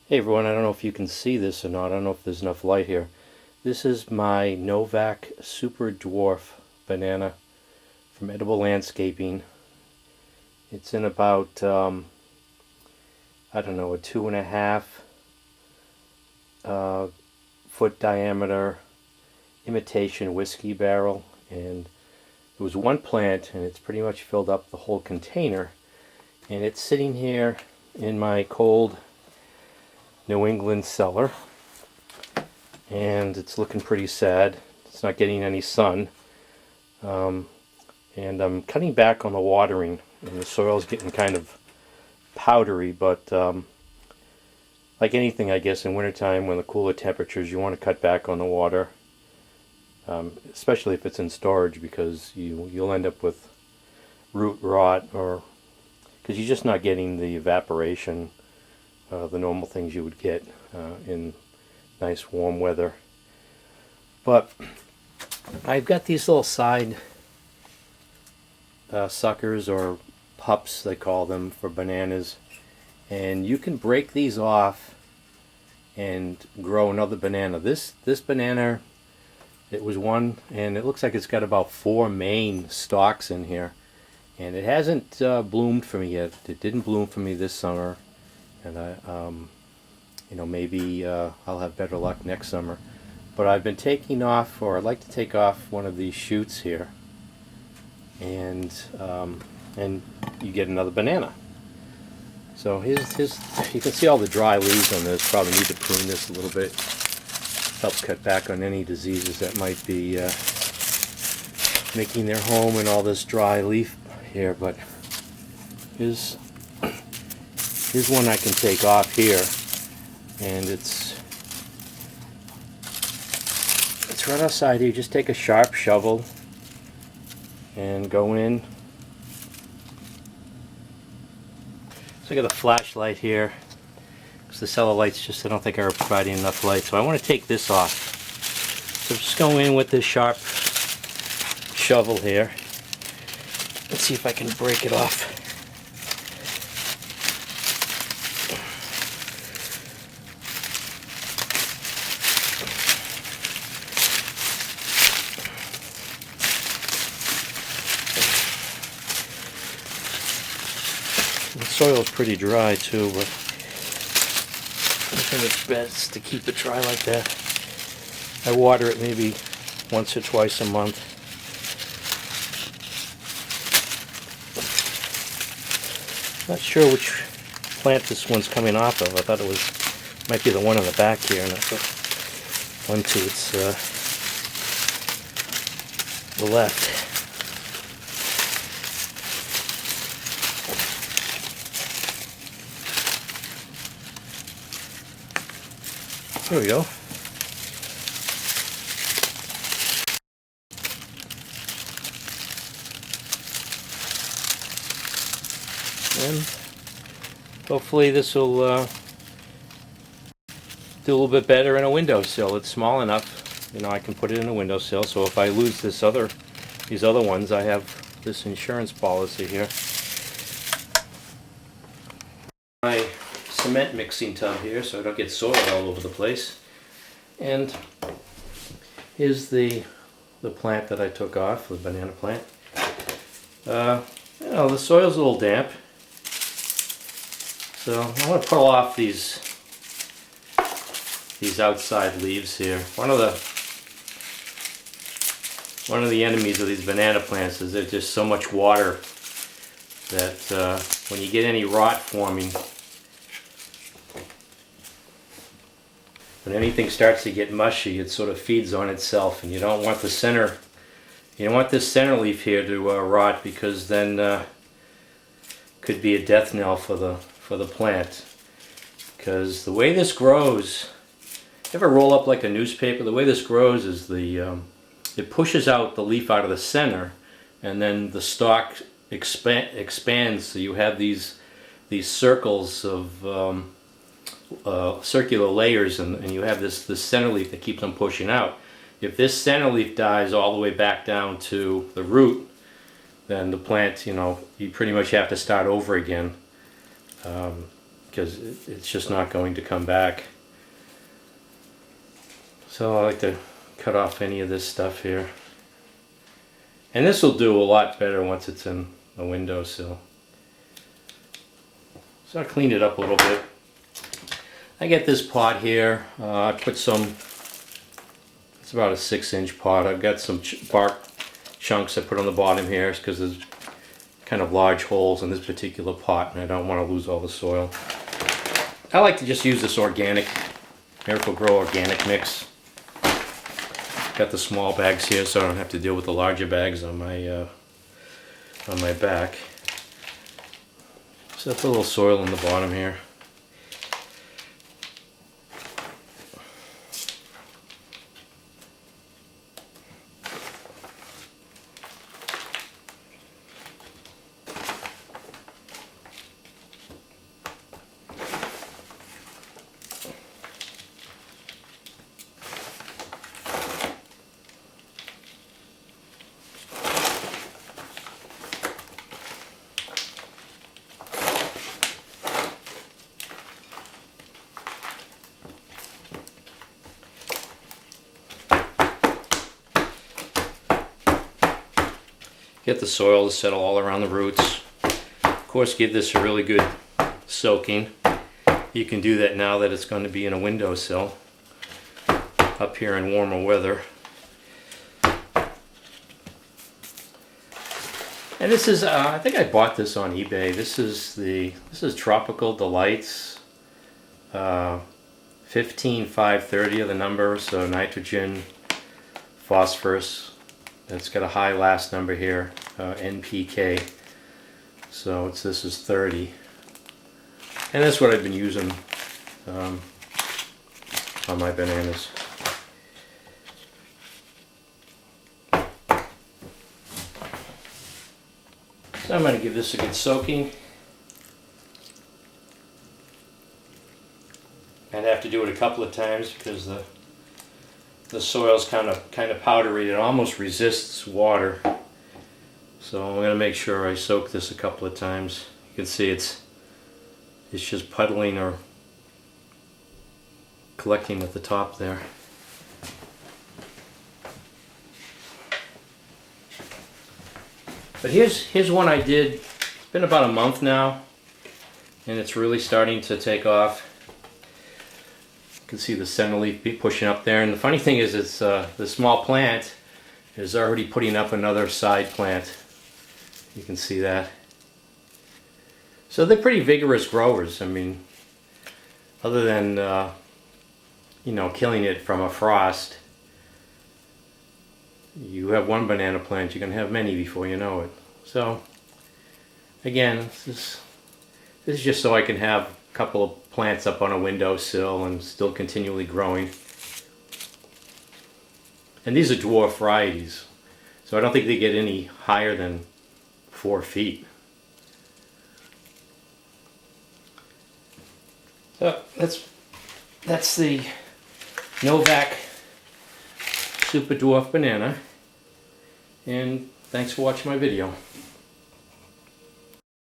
Hey everyone, I don't know if you can see this or not. I don't know if there's enough light here. This is my Novak Super Dwarf banana from Edible Landscaping. It's in about, I don't know, a 2.5 foot diameter imitation whiskey barrel. And it was one plant and it's pretty much filled up the whole container. And it's sitting here in my cold New England cellar, and it's looking pretty sad. It's not getting any sun, and I'm cutting back on the watering, and the soil's getting kind of powdery, but like anything, I guess, in wintertime when the cooler temperatures, you want to cut back on the water, especially if it's in storage, because you'll end up with root rot, or because you're just not getting the evaporation, the normal things you would get in nice warm weather. But I've got these little side suckers, or pups they call them, for bananas, and you can break these off and grow another banana. This banana, it was one, and it looks like it's got about 4 main stalks in here, and it hasn't bloomed for me yet. It didn't bloom for me this summer. And maybe I'll have better luck next summer. But I've been taking off, or I'd like to take off one of these shoots here, and you get another banana. So here's you can see all the dry leaves on this. Probably need to prune this a little bit. Help cut back on any diseases that might be making their home in all this dry leaf here. But here's one I can take off here, and it's right outside here. Just take a sharp shovel and go in. So I got a flashlight here, because the cellar lights just, I don't think are providing enough light, so I want to take this off. So just go in with this sharp shovel here. Let's see if I can break it off. The soil is pretty dry too, but I think it's best to keep it dry like that. I water it maybe once or twice a month. Not sure which plant this one's coming off of. I thought it might be the one on the back here, and I thought one to its the left. There we go. And hopefully this will do a little bit better in a windowsill. It's small enough, I can put it in a windowsill. So if I lose these other ones, I have this insurance policy here. My cement mixing tub here, so I don't get soil all over the place. And here's the plant that I took off, the banana plant. The soil's a little damp, so I want to pull off these outside leaves here. One of the enemies of these banana plants is there's just so much water that when you get any rot forming, when anything starts to get mushy, it sort of feeds on itself, and you don't want the center. You don't want this center leaf here to rot, because then could be a death knell for the plant. Because the way this grows, ever roll up like a newspaper? The way this grows is it pushes out the leaf out of the center, and then the stalk expands. So you have these circles of circular layers, and you have this center leaf that keeps on pushing out. If this center leaf dies all the way back down to the root, then the plant, you pretty much have to start over again. because it's just not going to come back. So I like to cut off any of this stuff here. And this will do a lot better once it's in a windowsill. So I cleaned it up a little bit. I get this pot here. I put some, it's about a 6-inch pot. I've got some bark chunks I put on the bottom here because there's kind of large holes in this particular pot and I don't want to lose all the soil. I like to just use this organic, Miracle-Gro organic mix. Got the small bags here so I don't have to deal with the larger bags on my back. So that's a little soil in the bottom here. Get the soil to settle all around the roots. Of course, give this a really good soaking. You can do that now that it's going to be in a windowsill up here in warmer weather. And this is, I think I bought this on eBay. This is Tropical Delights, 15530 of the number, so nitrogen, phosphorus. It's got a high last number here, NPK. So this is 30. And that's what I've been using on my bananas. So I'm going to give this a good soaking. I'd have to do it a couple of times because the soil's kind of powdery. It almost resists water. So I'm going to make sure I soak this a couple of times. You can see it's just puddling or collecting at the top there. But here's one I did. It's been about a month now and it's really starting to take off. You can see the center leaf pushing up there, and the funny thing is it's the small plant is already putting up another side plant. You can see that. So they're pretty vigorous growers. I mean, other than you know, killing it from a frost, you have one banana plant, you can have many before you know it. So again, this is just so I can have a couple of plants up on a windowsill and still continually growing. And these are dwarf varieties, so I don't think they get any higher than 4 feet. So that's the Novak Super Dwarf banana, and thanks for watching my video.